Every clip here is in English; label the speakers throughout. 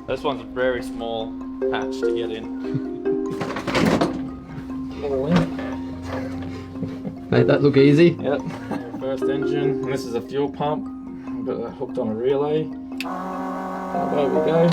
Speaker 1: This one's a very small hatch to get in. All in.
Speaker 2: Made that look easy.
Speaker 1: Yep. First engine. And this is a fuel pump. I've got that hooked on a relay. There we go.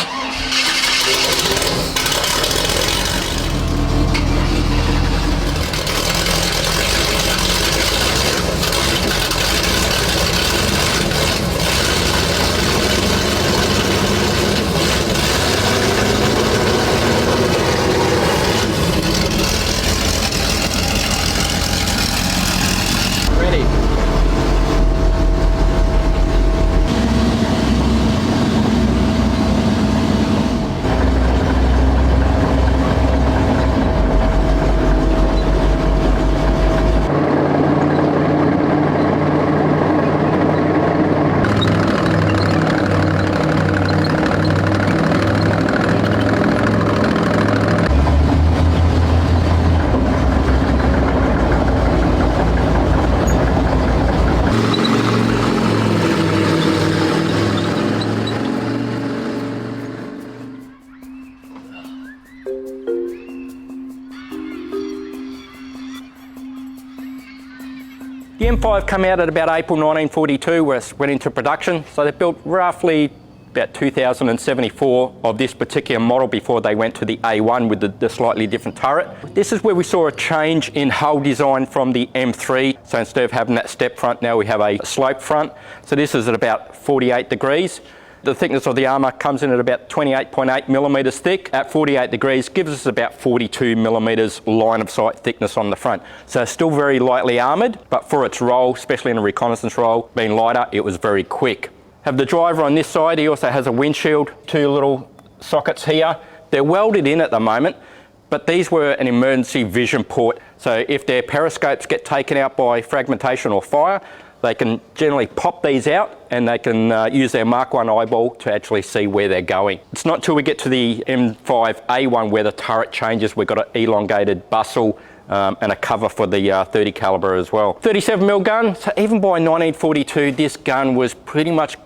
Speaker 3: The M5 came out at about April 1942 where it went into production. So they built roughly about 2,074 of this particular model before they went to the A1 with the slightly different turret. This is where we saw a change in hull design from the M3. So instead of having that step front, now we have a slope front. So this is at about 48 degrees. The thickness of the armour comes in at about 28.8 millimetres thick. At 48 degrees gives us about 42 millimetres line of sight thickness on the front. So still very lightly armoured, but for its role, especially in a reconnaissance role, being lighter, it was very quick. Have the driver on this side. He also has a windshield, two little sockets here. They're welded in at the moment, but these were an emergency vision port. So if their periscopes get taken out by fragmentation or fire, they can generally pop these out and they can use their Mark 1 eyeball to actually see where they're going. It's not till we get to the M5A1 where the turret changes. We've got an elongated bustle and a cover for the 30 caliber as well. 37mm gun, so even by 1942 this gun was pretty much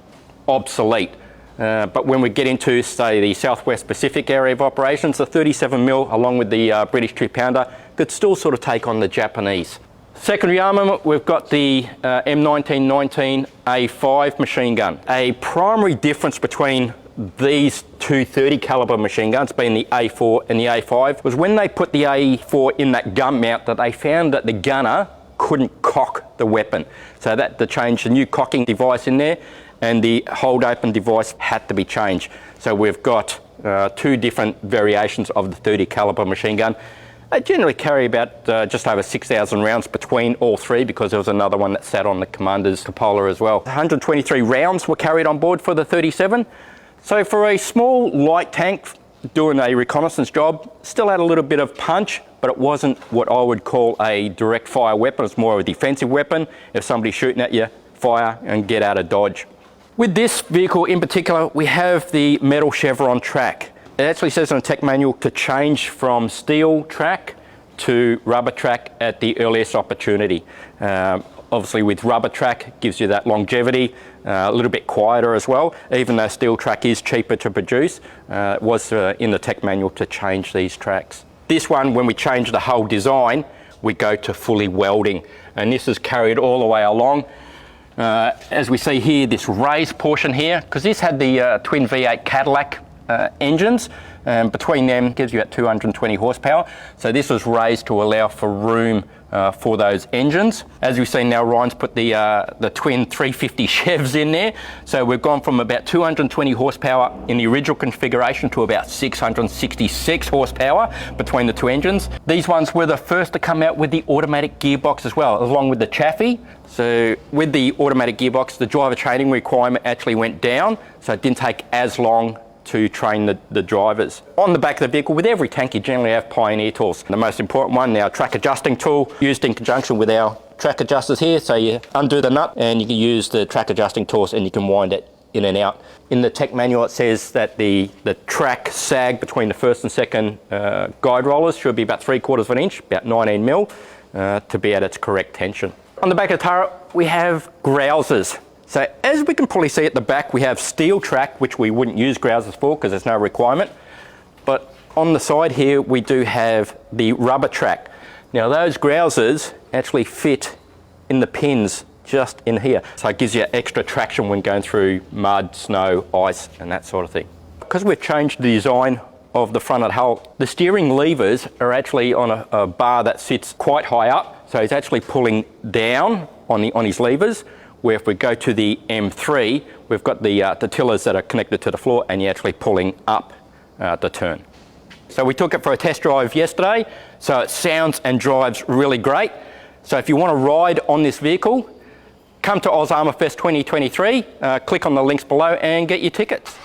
Speaker 3: obsolete. But when we get into, say, the Southwest Pacific area of operations, the 37mm along with the British 2-pounder could still sort of take on the Japanese. Secondary armament, we've got the M1919 A5 machine gun. A primary difference between these two 30 caliber machine guns, being the A4 and the A5, was when they put the A4 in that gun mount that they found that the gunner couldn't cock the weapon. So that they changed a new cocking device in there, and the hold open device had to be changed. So we've got two different variations of the 30 caliber machine gun. They generally carry about just over 6,000 rounds between all three, because there was another one that sat on the commander's cupola as well. 123 rounds were carried on board for the 37. So for a small light tank doing a reconnaissance job, still had a little bit of punch, but it wasn't what I would call a direct fire weapon. It's more of a defensive weapon. If somebody's shooting at you, fire and get out of dodge. With this vehicle in particular, we have the metal chevron track. It actually says in the tech manual to change from steel track to rubber track at the earliest opportunity. Obviously with rubber track, it gives you that longevity, a little bit quieter as well. Even though steel track is cheaper to produce, it was in the tech manual to change these tracks. This one, when we change the whole design, we go to fully welding. And this is carried all the way along. As we see here, this raised portion here, because this had the twin V8 Cadillac engines, between them gives you at 220 horsepower. So this was raised to allow for room for those engines. As we've seen now, Ryan's put the twin 350 Chevs in there. So we've gone from about 220 horsepower in the original configuration to about 666 horsepower between the two engines. These ones were the first to come out with the automatic gearbox as well, along with the Chaffee. So with the automatic gearbox, the driver training requirement actually went down, so it didn't take as long to train the drivers. On the back of the vehicle, with every tank, you generally have Pioneer tools. The most important one, our track adjusting tool, used in conjunction with our track adjusters here. So you undo the nut and you can use the track adjusting tools and you can wind it in and out. In the tech manual, it says that the track sag between the first and second guide rollers should be about 3/4 of an inch, about 19 mil, to be at its correct tension. On the back of the turret, we have grousers. So as we can probably see at the back, we have steel track, which we wouldn't use grousers for because there's no requirement. But on the side here, we do have the rubber track. Now those grousers actually fit in the pins just in here. So it gives you extra traction when going through mud, snow, ice, and that sort of thing. Because we've changed the design of the front of the hull, the steering levers are actually on a bar that sits quite high up. So he's actually pulling down on his levers, where if we go to the M3, we've got the tillers that are connected to the floor and you're actually pulling up the turn. So we took it for a test drive yesterday, so it sounds and drives really great. So if you want to ride on this vehicle, come to Oz Armour Fest 2023, click on the links below and get your tickets.